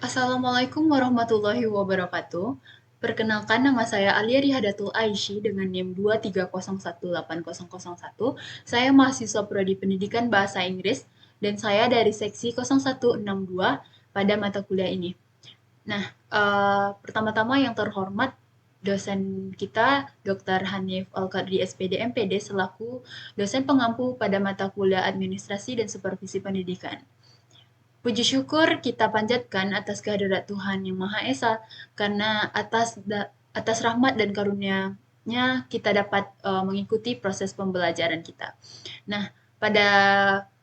Assalamualaikum warahmatullahi wabarakatuh. Perkenalkan, nama saya Alia Rihadatul Aisy dengan NIM 230180001. Saya mahasiswa Prodi Pendidikan Bahasa Inggris dan saya dari seksi 0162 pada mata kuliah ini. Nah, pertama-tama yang terhormat dosen kita Dr. Hanif Al-Qadri SPD MPD selaku dosen pengampu pada mata kuliah Administrasi dan Supervisi Pendidikan. Puji syukur kita panjatkan atas kehadirat Tuhan Yang Maha Esa, karena atas rahmat dan karunia-Nya kita dapat mengikuti proses pembelajaran kita. Nah, pada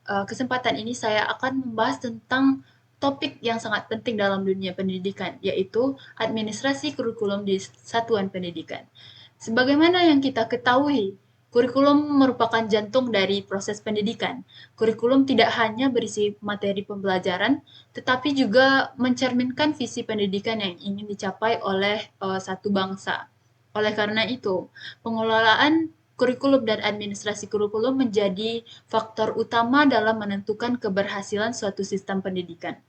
kesempatan ini saya akan membahas tentang topik yang sangat penting dalam dunia pendidikan, yaitu administrasi kurikulum di satuan pendidikan. Sebagaimana yang kita ketahui, kurikulum merupakan jantung dari proses pendidikan. Kurikulum tidak hanya berisi materi pembelajaran, tetapi juga mencerminkan visi pendidikan yang ingin dicapai oleh satu bangsa. Oleh karena itu, pengelolaan kurikulum dan administrasi kurikulum menjadi faktor utama dalam menentukan keberhasilan suatu sistem pendidikan.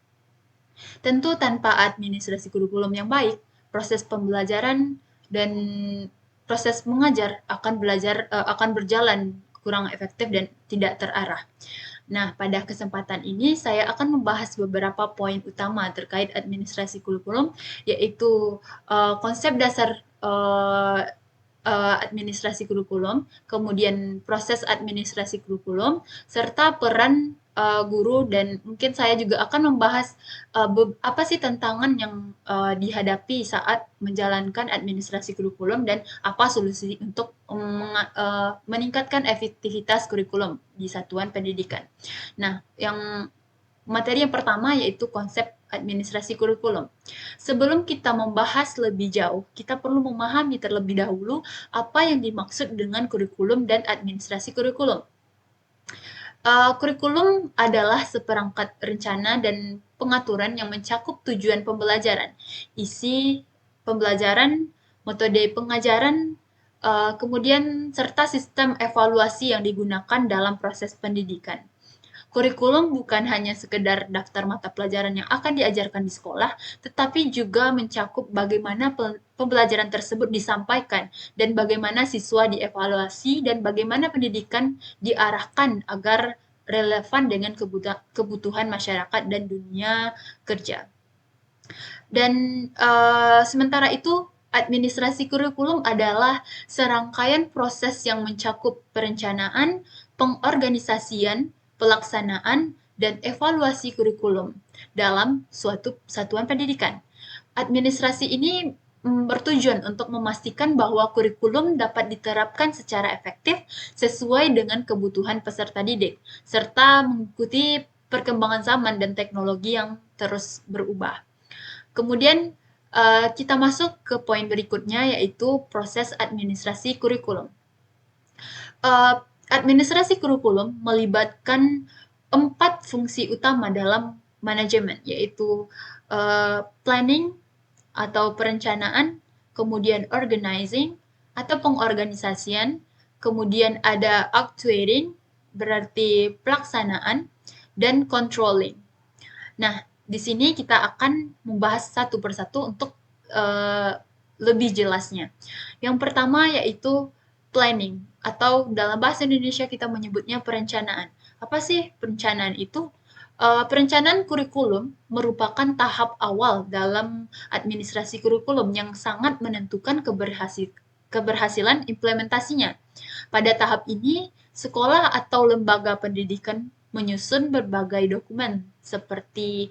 Tentu tanpa administrasi kurikulum yang baik, proses pembelajaran dan proses mengajar akan berjalan kurang efektif dan tidak terarah. Nah, pada kesempatan ini saya akan membahas beberapa poin utama terkait administrasi kurikulum, yaitu konsep dasar administrasi kurikulum, kemudian proses administrasi kurikulum, serta peran guru, dan mungkin saya juga akan membahas apa sih tantangan yang dihadapi saat menjalankan administrasi kurikulum dan apa solusi untuk meningkatkan efektivitas kurikulum di satuan pendidikan. Nah, materi yang pertama yaitu konsep administrasi kurikulum. Sebelum kita membahas lebih jauh, kita perlu memahami terlebih dahulu apa yang dimaksud dengan kurikulum dan administrasi kurikulum. Kurikulum adalah seperangkat rencana dan pengaturan yang mencakup tujuan pembelajaran, isi pembelajaran, metode pengajaran, kemudian serta sistem evaluasi yang digunakan dalam proses pendidikan. Kurikulum bukan hanya sekedar daftar mata pelajaran yang akan diajarkan di sekolah, tetapi juga mencakup bagaimana pembelajaran tersebut disampaikan dan bagaimana siswa dievaluasi dan bagaimana pendidikan diarahkan agar relevan dengan kebutuhan masyarakat dan dunia kerja. Dan sementara itu, administrasi kurikulum adalah serangkaian proses yang mencakup perencanaan, pengorganisasian, pelaksanaan, dan evaluasi kurikulum dalam suatu satuan pendidikan. Administrasi ini bertujuan untuk memastikan bahwa kurikulum dapat diterapkan secara efektif sesuai dengan kebutuhan peserta didik, serta mengikuti perkembangan zaman dan teknologi yang terus berubah. Kemudian kita masuk ke poin berikutnya, yaitu proses administrasi kurikulum. Administrasi kurikulum melibatkan 4 fungsi utama dalam manajemen, yaitu planning atau perencanaan, kemudian organizing atau pengorganisasian, kemudian ada actuating, berarti pelaksanaan, dan controlling. Nah, di sini kita akan membahas satu persatu untuk lebih jelasnya. Yang pertama yaitu planning, atau dalam bahasa Indonesia kita menyebutnya perencanaan. Apa sih perencanaan itu? Perencanaan kurikulum merupakan tahap awal dalam administrasi kurikulum yang sangat menentukan keberhasilan implementasinya. Pada tahap ini, sekolah atau lembaga pendidikan menyusun berbagai dokumen seperti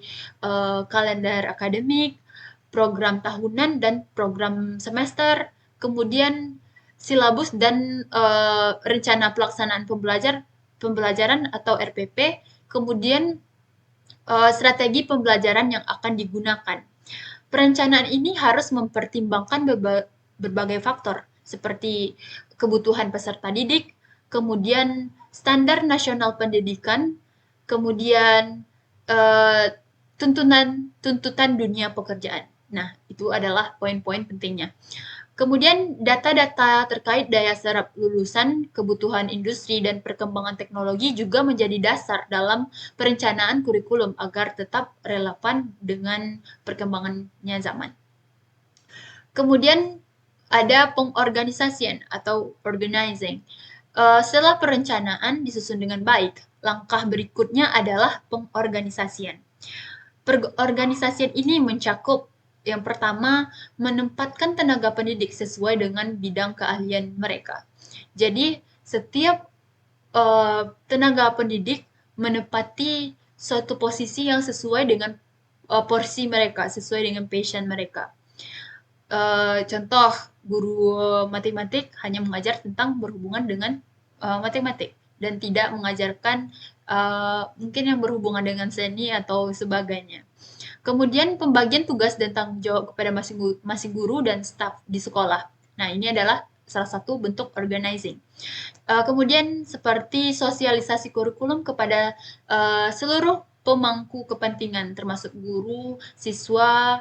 kalender akademik, program tahunan dan program semester, kemudian silabus dan rencana pelaksanaan pembelajaran atau RPP, kemudian strategi pembelajaran yang akan digunakan. Perencanaan ini harus mempertimbangkan berbagai faktor seperti kebutuhan peserta didik, kemudian standar nasional pendidikan, kemudian tuntutan dunia pekerjaan. Nah, itu adalah poin-poin pentingnya. Kemudian data-data terkait daya serap lulusan, kebutuhan industri, dan perkembangan teknologi juga menjadi dasar dalam perencanaan kurikulum agar tetap relevan dengan perkembangannya zaman. Kemudian ada pengorganisasian atau organizing. Setelah perencanaan disusun dengan baik, langkah berikutnya adalah pengorganisasian. Perorganisasian ini mencakup yang pertama, menempatkan tenaga pendidik sesuai dengan bidang keahlian mereka. Jadi, setiap tenaga pendidik menempati suatu posisi yang sesuai dengan porsi mereka, sesuai dengan passion mereka. Contoh, guru matematik hanya mengajar tentang berhubungan dengan matematik dan tidak mengajarkan mungkin yang berhubungan dengan seni atau sebagainya. Kemudian pembagian tugas dan tanggung jawab kepada masing guru dan staf di sekolah. Nah, ini adalah salah satu bentuk organizing. Kemudian seperti sosialisasi kurikulum kepada seluruh pemangku kepentingan, termasuk guru, siswa,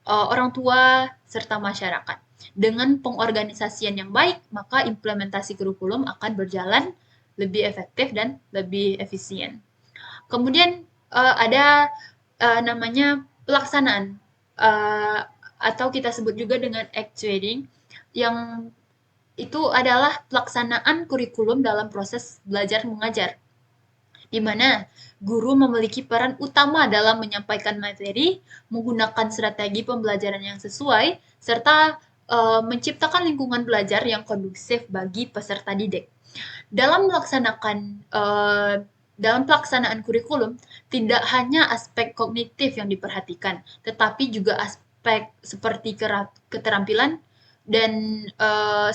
orang tua, serta masyarakat. Dengan pengorganisasian yang baik, maka implementasi kurikulum akan berjalan lebih efektif dan lebih efisien. Kemudian ada namanya pelaksanaan atau kita sebut juga dengan actuating, yang itu adalah pelaksanaan kurikulum dalam proses belajar mengajar, di mana guru memiliki peran utama dalam menyampaikan materi, menggunakan strategi pembelajaran yang sesuai, serta menciptakan lingkungan belajar yang kondusif bagi peserta didik. Dalam melaksanakan dalam pelaksanaan kurikulum, tidak hanya aspek kognitif yang diperhatikan, tetapi juga aspek seperti keterampilan dan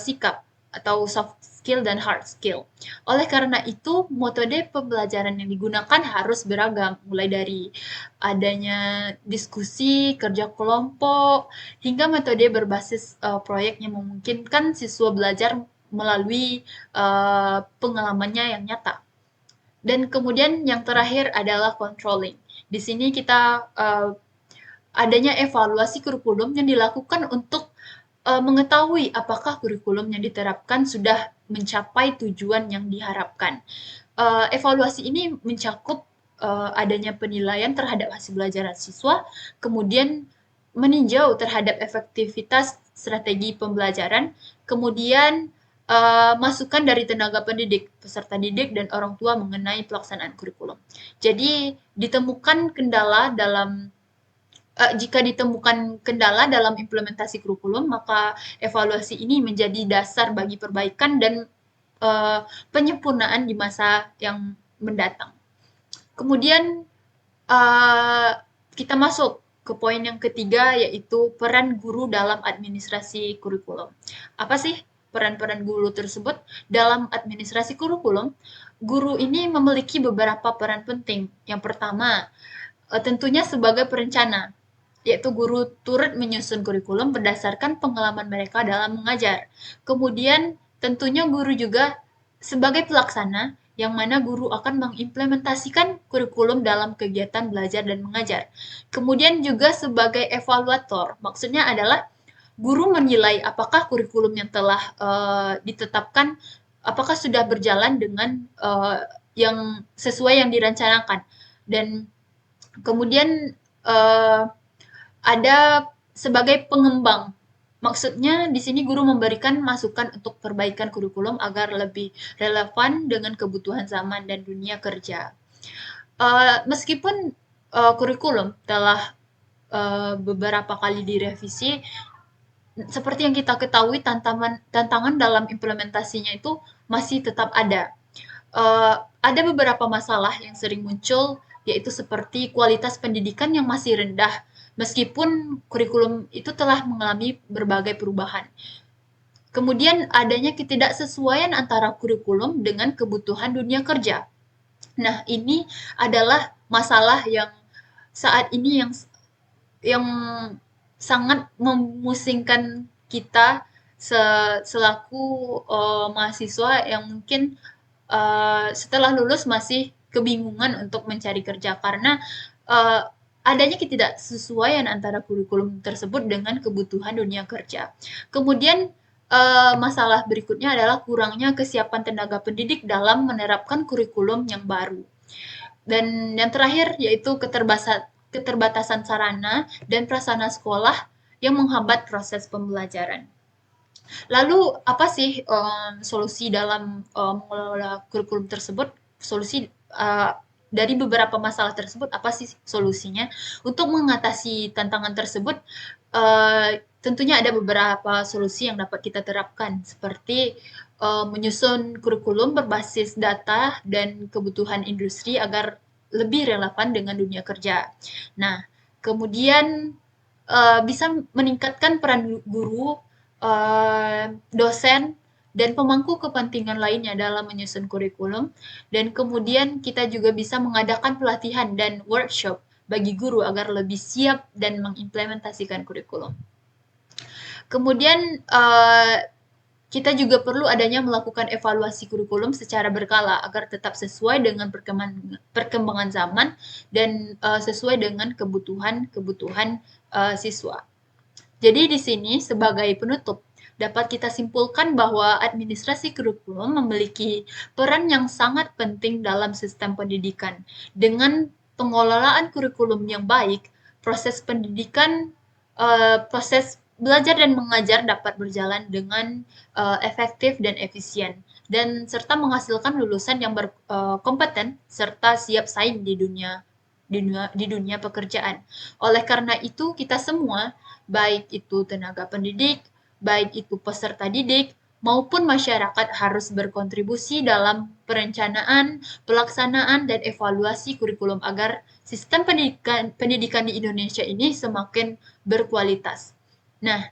sikap atau soft skill dan hard skill. Oleh karena itu, metode pembelajaran yang digunakan harus beragam, mulai dari adanya diskusi, kerja kelompok, hingga metode berbasis proyek yang memungkinkan siswa belajar melalui pengalamannya yang nyata. Dan kemudian yang terakhir adalah controlling. Di sini kita adanya evaluasi kurikulum yang dilakukan untuk mengetahui apakah kurikulum yang diterapkan sudah mencapai tujuan yang diharapkan. Evaluasi ini mencakup adanya penilaian terhadap hasil belajar siswa, kemudian meninjau terhadap efektivitas strategi pembelajaran, kemudian masukan dari tenaga pendidik, peserta didik, dan orang tua mengenai pelaksanaan kurikulum. Jadi ditemukan kendala dalam jika ditemukan kendala dalam implementasi kurikulum, maka evaluasi ini menjadi dasar bagi perbaikan dan penyempurnaan di masa yang mendatang. Kemudian kita masuk ke poin yang ketiga, yaitu peran guru dalam administrasi kurikulum. Apa sih peran-peran guru tersebut? Dalam administrasi kurikulum, guru ini memiliki beberapa peran penting. Yang pertama, tentunya sebagai perencana, yaitu guru turut menyusun kurikulum berdasarkan pengalaman mereka dalam mengajar. Kemudian tentunya guru juga sebagai pelaksana, yang mana guru akan mengimplementasikan kurikulum dalam kegiatan belajar dan mengajar. Kemudian juga sebagai evaluator, maksudnya adalah guru menilai apakah kurikulum yang telah ditetapkan apakah sudah berjalan dengan yang sesuai yang direncanakan. Dan kemudian ada sebagai pengembang. Maksudnya di sini guru memberikan masukan untuk perbaikan kurikulum agar lebih relevan dengan kebutuhan zaman dan dunia kerja. Meskipun kurikulum telah beberapa kali direvisi, seperti yang kita ketahui tantangan dalam implementasinya itu masih tetap ada. Ada beberapa masalah yang sering muncul, yaitu seperti kualitas pendidikan yang masih rendah, meskipun kurikulum itu telah mengalami berbagai perubahan. Kemudian adanya ketidaksesuaian antara kurikulum dengan kebutuhan dunia kerja. Nah, ini adalah masalah yang saat ini yang sangat memusingkan kita selaku mahasiswa yang mungkin setelah lulus masih kebingungan untuk mencari kerja, karena adanya ketidaksesuaian antara kurikulum tersebut dengan kebutuhan dunia kerja. Kemudian masalah berikutnya adalah kurangnya kesiapan tenaga pendidik dalam menerapkan kurikulum yang baru. Dan yang terakhir yaitu keterbatasan sarana dan prasarana sekolah yang menghambat proses pembelajaran. Lalu apa sih solusi dalam mengelola kurikulum tersebut? Solusi dari beberapa masalah tersebut apa sih solusinya? Untuk mengatasi tantangan tersebut, tentunya ada beberapa solusi yang dapat kita terapkan, seperti menyusun kurikulum berbasis data dan kebutuhan industri agar lebih relevan dengan dunia kerja. Nah, kemudian bisa meningkatkan peran guru, dosen, dan pemangku kepentingan lainnya dalam menyusun kurikulum. Dan kemudian kita juga bisa mengadakan pelatihan dan workshop bagi guru agar lebih siap dan mengimplementasikan kurikulum. Kemudian kita juga perlu adanya melakukan evaluasi kurikulum secara berkala agar tetap sesuai dengan perkembangan zaman dan sesuai dengan kebutuhan siswa. Jadi di sini sebagai penutup dapat kita simpulkan bahwa administrasi kurikulum memiliki peran yang sangat penting dalam sistem pendidikan. Dengan pengelolaan kurikulum yang baik, proses belajar dan mengajar dapat berjalan dengan efektif dan efisien, dan serta menghasilkan lulusan yang berkompeten serta siap saing di dunia pekerjaan. Oleh karena itu, kita semua, baik itu tenaga pendidik, baik itu peserta didik, maupun masyarakat harus berkontribusi dalam perencanaan, pelaksanaan, dan evaluasi kurikulum agar sistem pendidikan di Indonesia ini semakin berkualitas. Nah,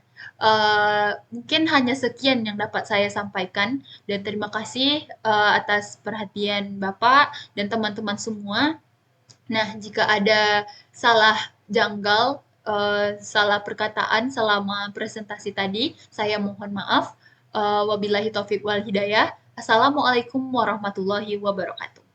mungkin hanya sekian yang dapat saya sampaikan, dan terima kasih atas perhatian Bapak dan teman-teman semua. Nah, jika ada salah janggal, salah perkataan selama presentasi tadi, saya mohon maaf. Wabillahi taufik wal hidayah. Assalamualaikum warahmatullahi wabarakatuh.